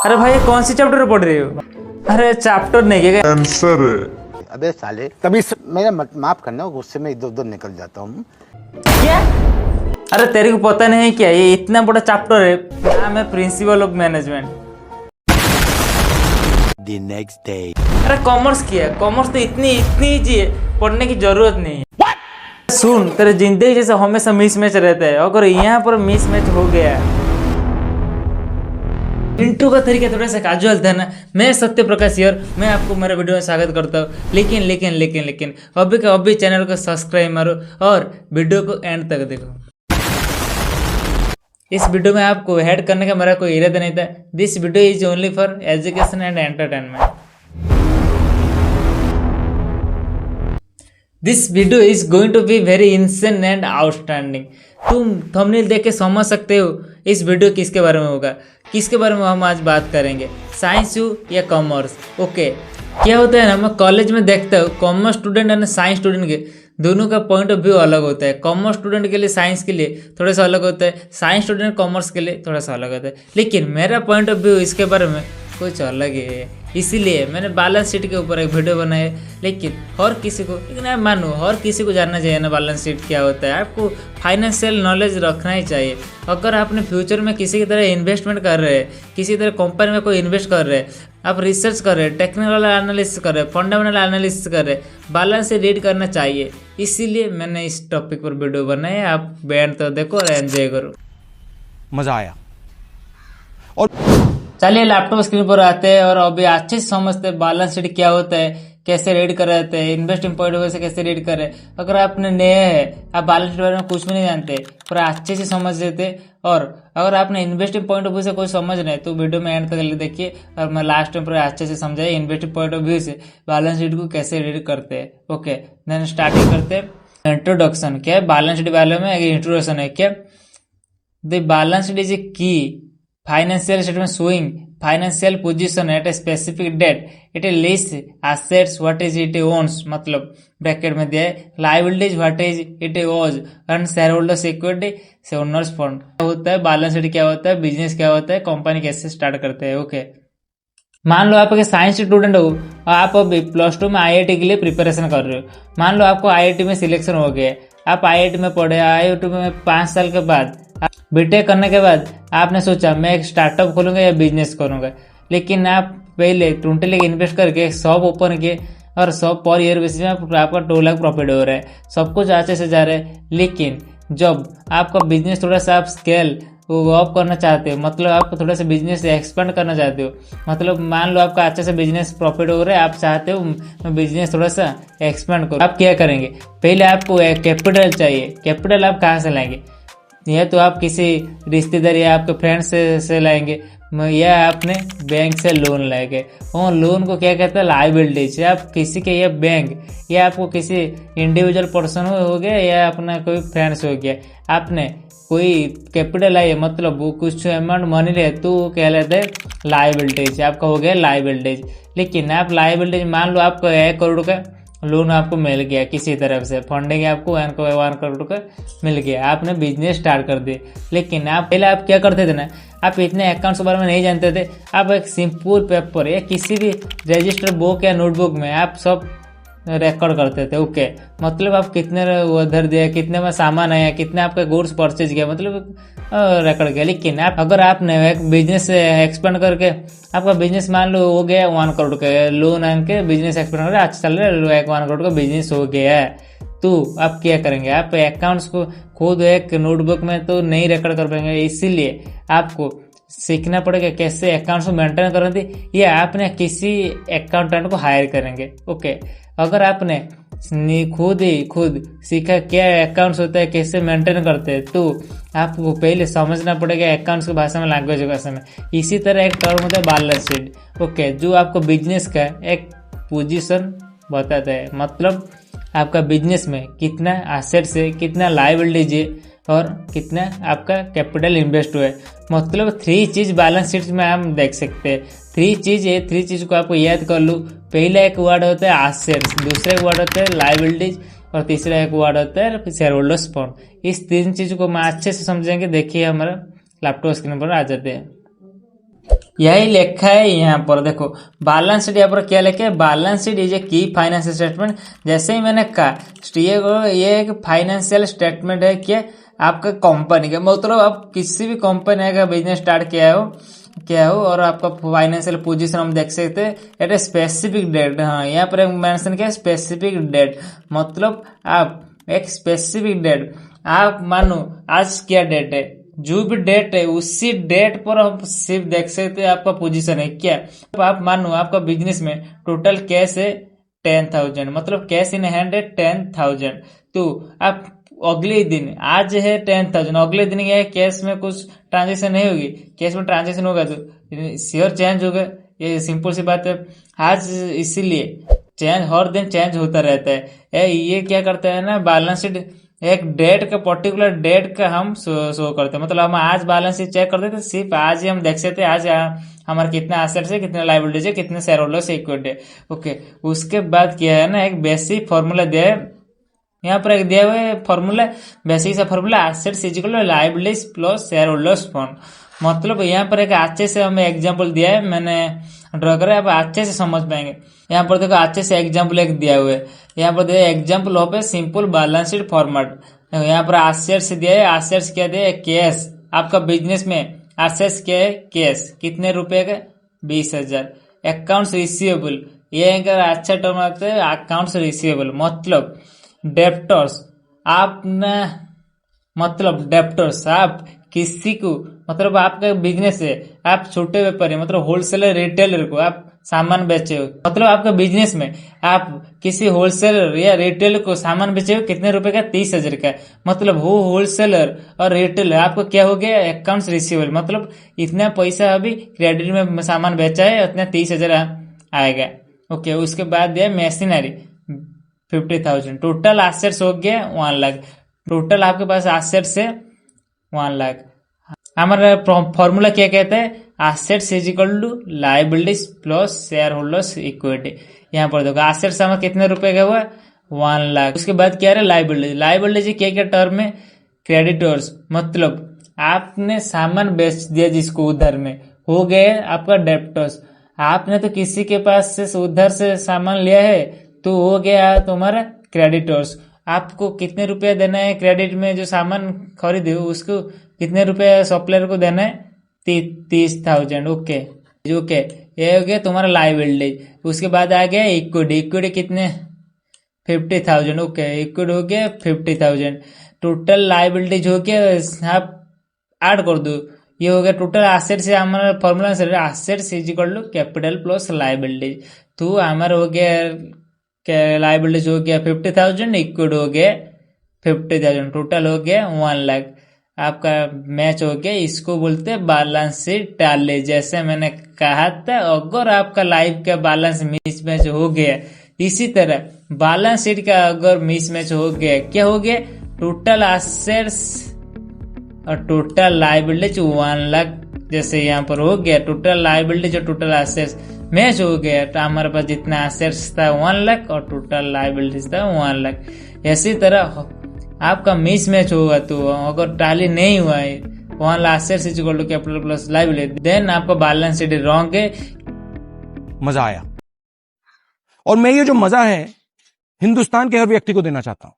अरे भाई कौन सी चैप्टर पढ़ रही हो? अरे चैप्टर नहीं है आंसर अबे साले तभी मेरा माफ करना, गुस्से में इधर उधर निकल जाता हूँ। क्या? अरे तेरे को पता नहीं क्या ये इतना बड़ा चैप्टर है, नाम है principle of management. The next day. अरे कॉमर्स किया, कॉमर्स तो इतनी इजी है, पढ़ने की जरूरत नहीं है। सुन, तेरे जिंदगी जैसे हमेशा मिस मैच रहता है, अगर यहाँ पर मिस मैच हो गया। इंट्रो का तरीका थोड़ा सा कैजुअल था ना। मैं सत्य प्रकाश यार, मैं आपको मेरे वीडियो में स्वागत करता हूँ। लेकिन अभी का अभी चैनल को सब्सक्राइब मारो और वीडियो को एंड तक देखो। इस वीडियो में आपको हेड करने का मेरा कोई इरादा नहीं था। This video is only for education and entertainment. This video is going to be very innocent and outstanding. तुम थंबनेल देख के समझ सकते हो इस वीडियो किसके बारे में होगा, किसके बारे में हम आज बात करेंगे, साइंस यू या कॉमर्स। ओके, क्या होता है ना, मैं कॉलेज में देखता हूँ कॉमर्स स्टूडेंट और साइंस स्टूडेंट के दोनों का पॉइंट ऑफ व्यू अलग होता है। कॉमर्स स्टूडेंट के लिए साइंस के लिए थोड़ा सा अलग होता है, साइंस स्टूडेंट कॉमर्स के लिए थोड़ा सा अलग होता है। लेकिन मेरा पॉइंट ऑफ व्यू इसके बारे में कुछ अलग है, इसीलिए मैंने बैलेंस शीट के ऊपर एक वीडियो बनाया है। लेकिन हर किसी को, लेकिन आप मानो हर किसी को जानना चाहिए ना बैलेंस शीट क्या होता है। आपको फाइनेंशियल नॉलेज रखना ही चाहिए। अगर आपने फ्यूचर में किसी की तरह इन्वेस्टमेंट कर रहे हैं, किसी तरह कंपनी में कोई इन्वेस्ट कर रहे हैं, आप रिसर्च कर रहे हैं, टेक्निकल एनालिसिस कर रहे हैं, फंडामेंटल एनालिसिस कर रहे हैं, बैलेंस शीट रीड करना चाहिए। इसीलिए मैंने इस टॉपिक पर वीडियो बनाई है। आप बैंड तो देखो और एंजॉय करो। मजा आया। और चलिए लैपटॉप स्क्रीन पर आते हैं और अभी अच्छे से समझते हैं बैलेंस शीट क्या होता है, कैसे रीड कर रहते हैं, इन्वेस्टिंग पॉइंट ऑफ व्यू से कैसे रीड कर रहे हैं। अगर आपने नए हैं, आप बैलेंस शीट के बारे में कुछ भी नहीं जानते, पर अच्छे से समझ लेते। और अगर आपने इन्वेस्टिंग पॉइंट ऑफ व्यू से कुछ समझ रहे तो वीडियो में एंड तक देखिए और मैं लास्ट में पूरा अच्छे से समझाइए इन्वेस्टिंग पॉइंट ऑफ व्यू से बैलेंस शीट को कैसे रीड करते हैं। ओके, देन स्टार्टिंग करते हैं। इंट्रोडक्शन क्या है, बैलेंस शीट वाले में इंट्रोडक्शन है क्या। The balance sheet is a key financial statement showing financial position at a specific date. It list assets what is it owns, मतलब ब्रैकेट में दिया है, liabilities what is it owes and shareholders equity से owners fund होता है। Balance sheet क्या होता है, बिजनेस क्या होता है, कंपनी कैसे स्टार्ट करते हैं। ओके, मान लो आप एक साइंस स्टूडेंट हो, आप अभी +2 में आईआईटी के लिए प्रिपरेशन कर रहे हो। मान लो आपको आईआईटी में सिलेक्शन हो गया, आप आईआईटी में पढ़े, आईआईटी में 5 साल के बाद बीटेक करने के बाद आपने सोचा मैं एक स्टार्टअप खोलूंगा या बिजनेस करूंगा। लेकिन आप पहले 20 लाख इन्वेस्ट करके एक शॉप ओपन किए और शॉप पर ईयर बेसिस में आपका 2 लाख प्रॉफिट हो रहा है, सब कुछ अच्छे से जा रहा है। लेकिन जब आपका बिजनेस थोड़ा सा आप स्केल वो अप करना चाहते हो, मतलब आप थोड़ा सा बिजनेस एक्सपेंड करना चाहते हो, मतलब मान लो आपका अच्छे से बिजनेस प्रॉफिट हो रहा है, आप चाहते हो मैं बिजनेस थोड़ा सा एक्सपेंड करूँ, आप क्या करेंगे, पहले आपको एक कैपिटल चाहिए। कैपिटल आप कहाँ से लाएंगे, या तो आप किसी रिश्तेदार या आपके फ्रेंड से लाएंगे, या आपने बैंक से लोन लाएंगे। और लोन को क्या कहते हैं, लायबिलिटीज। आप किसी के या बैंक या आपको किसी इंडिविजुअल पर्सन हो गया या अपना कोई फ्रेंड्स हो गया, आपने कोई कैपिटल आए, मतलब वो कुछ अमाउंट मनी ले तो वो क्या लेते हैं, लायबिलिटीज। आपका हो गया लायबिलिटीज। लेकिन आप लायबिलिटीज, मान लो आपको 1 करोड़ का लोन आपको मिल गया, किसी तरफ से फंडिंग आपको 1 करोड़ का मिल गया, आपने बिजनेस स्टार्ट कर दिया। लेकिन आप पहले आप क्या करते थे ना, आप इतने अकाउंट्स के बारे में नहीं जानते थे। आप एक सिंपल पेपर या किसी भी रजिस्टर बुक या नोटबुक में आप सब रिकॉर्ड करते थे। ओके, मतलब आप कितने उधर दिया, कितने में सामान आया, कितने आपका गुड्स परचेज किया, मतलब रिकॉर्ड किया। लेकिन आप अगर आपने एक बिजनेस एक्सपेंड करके आपका बिजनेस मान लो हो गया 1 करोड़ का, लोन आन के बिजनेस एक्सपेंड करके अच्छा चल रहा है, 1 करोड़ का बिजनेस हो गया है, तो आप क्या करेंगे, आप अकाउंट्स को खुद एक नोटबुक में तो नहीं रिकॉर्ड कर पाएंगे। इसीलिए आपको सीखना पड़ेगा कैसे अकाउंट्स को मेंटेन करेंगे, या आपने किसी अकाउंटेंट को हायर करेंगे। ओके, अगर आपने खुद सीखा क्या अकाउंट्स होता है, कैसे मेंटेन करते हैं, तो आपको पहले समझना पड़ेगा अकाउंट्स की भाषा में, लैंग्वेज की भाषा में। इसी तरह एक टर्म होता है बैलेंस शीट। ओके, जो आपको बिजनेस का एक पोजीशन बताता है, मतलब आपका बिजनेस में कितना एसेट्स है, कितना लायबिलिटीज है और कितना आपका कैपिटल इन्वेस्ट हुआ है। मतलब 3 चीज बैलेंस शीट में हम देख सकते हैं। 3 चीज है, 3 चीज को आपको याद कर लो। पहला एक वर्ड होता है एसेट्स, दूसरा एक वर्ड होता है लायबिलिटीज और तीसरा एक वर्ड होता है शेयर होल्डर्स फंड। इस 3 चीज को मैं अच्छे से समझेंगे। देखिए हमारा लैपटॉप स्क्रीन पर आ जाते हैं। यही लिखा है यहाँ पर। देखो बैलेंस शीट यहाँ पर क्या लिखा है, balance sheet is a key financial statement. जैसे ही मैंने कहा ये एक फाइनेंशियल स्टेटमेंट है क्या आपका कंपनी का, मतलब आप किसी भी कंपनी का बिजनेस स्टार्ट किया हो और आपका फाइनेंशियल पोजीशन हम देख सकते हैं एट ए स्पेसिफिक डेट। हाँ, यहाँ पर मेंशन किया स्पेसिफिक डेट, मतलब आप एक स्पेसिफिक डेट, आप मानो आज क्या डेट है, जो भी डेट है उसी डेट पर हम सिर्फ देख सकते हैं आपका पोजीशन है क्या। आप मानो आपका बिजनेस में टोटल कैश है 10,000, मतलब कैश इन हैंड है 10,000, तो आप अगले दिन आज है 10,000, अगले दिन क्या है कैश में कुछ ट्रांजेक्शन नहीं होगी, कैश में ट्रांजेक्शन होगा तो शेयर चेंज होगा, ये सिंपल सी बात है। आज इसीलिए चेंज हर दिन चेंज होता रहता है। ये क्या करता है ना, बैलेंस शीट एक डेट का पर्टिकुलर डेट का हम शो करते हैं, मतलब हम आज बैलेंस शीट चेक करते थे सिर्फ आज ही हम देख सकते हैं आज हमारे कितना एसेट्स है, कितने लायबिलिटीज है, कितने शेयर होल्डर्स इक्विटी है। ओके, उसके बाद क्या है ना, एक बेसिक फॉर्मूला दिया है यहाँ पर, एक दिया हुआ है फॉर्मूला, बेसिक सा formula assets is equal to liabilities plus shareholders fund. मतलब यहाँ पर एक अच्छे से हमें एग्जाम्पल दिया है, मैंने ड्रॉ करा, आप अच्छे से समझ पाएंगे। यहाँ पर देखो अच्छे से एग्जाम्पल एक दिया हुआ है, यहाँ पर दिया example of a simple balance sheet format. यहाँ पर एसेट्स दिया है, एसेट्स क्या दिया है, कैश, आपका बिजनेस में एसेट्स क्या है, कैश, कितने रुपए का, 20,000। अकाउंट्स रिसीवेबल, ये अगर अच्छा टर्म रखते हैं अकाउंट्स रिसीवेबल, मतलब डेप्टर्स, आपने मतलब डेप्टर्स आप किसी को, मतलब आपका बिजनेस है, आप छोटे व्यापारी मतलब होलसेलर रिटेलर को आप सामान बेचे हो, मतलब आपका बिजनेस में आप किसी होलसेलर या रिटेलर को सामान बेचे हो कितने रुपए का, 30,000 का, मतलब वो होलसेलर और रिटेलर आपको क्या हो गया, अकाउंट्स रिसीवेबल, मतलब इतना पैसा अभी क्रेडिट में सामान बेचा है, उतना 30,000 आएगा। ओके, उसके बाद दिया मशीनरी 50,000, टोटल एसेट्स हो गया 1 लाख, टोटल आपके पास एसेट्स है 1 लाख। हमारा फॉर्मूला क्या कहता है, assets is equal to liabilities plus shareholders equity. यहाँ पर देखो एसेट्स हमारा कितने रुपए का हुआ, 1 लाख। उसके बाद क्या है लायबिलिटी, लायबिलिटी क्या क्या टर्म में, क्रेडिटर्स, मतलब आपने सामान बेच दिया जिसको उधर में, हो गए आपका डेप्टर्स, आपने तो किसी के पास से उधर से सामान लिया है तो हो गया तुम्हारा क्रेडिटर्स, आपको कितने रुपया देना है क्रेडिट में, जो सामान खरीदे हो उसको कितने रुपए सप्लायर को देना है, 30,000। ओके ओके, ये हो गया तुम्हारा लायबिलिटी। उसके बाद आ गया इक्विटी, इक्विटी कितने, 50,000। ओके, इक्विटी हो गया 50,000, टोटल लायबिलिटीज हो गया, आप ऐड कर दो, ये हो गया टोटल एसेट से हमारा formula assets is equal to capital plus liabilities, तो हमारा हो गया लायबिलिटीज हो गया 50,000, इक्विटी हो गया 50,000, टोटल हो गया 1 लाख। आपका मैच हो गया, इसको बोलते हैं बैलेंस शीट टैली। जैसे मैंने कहा था अगर आपका लाइफ का बैलेंस मिसमैच हो गया, इसी तरह बैलेंस शीट का अगर मिसमैच हो गया, क्या हो गया, टोटल एसेट्स और टोटल लायबिलिटीज 1 लाख, जैसे यहाँ पर हो गया टोटल लायबिलिटीज और टोटल एसेट्स मैच हो गया, तो हमारे पास जितना एसेट्स था 1 लाख और टोटल लायबिलिटीज था 1 लाख। इसी तरह आपका मिस मैच होगा, तो अगर टैली नहीं हुआ है 1 lakh assets is equal to capital plus liability, then आपका बैलेंस शीट रॉन्ग है। मजा आया, और मैं ये जो मजा है हिंदुस्तान के हर व्यक्ति को देना चाहता हूं।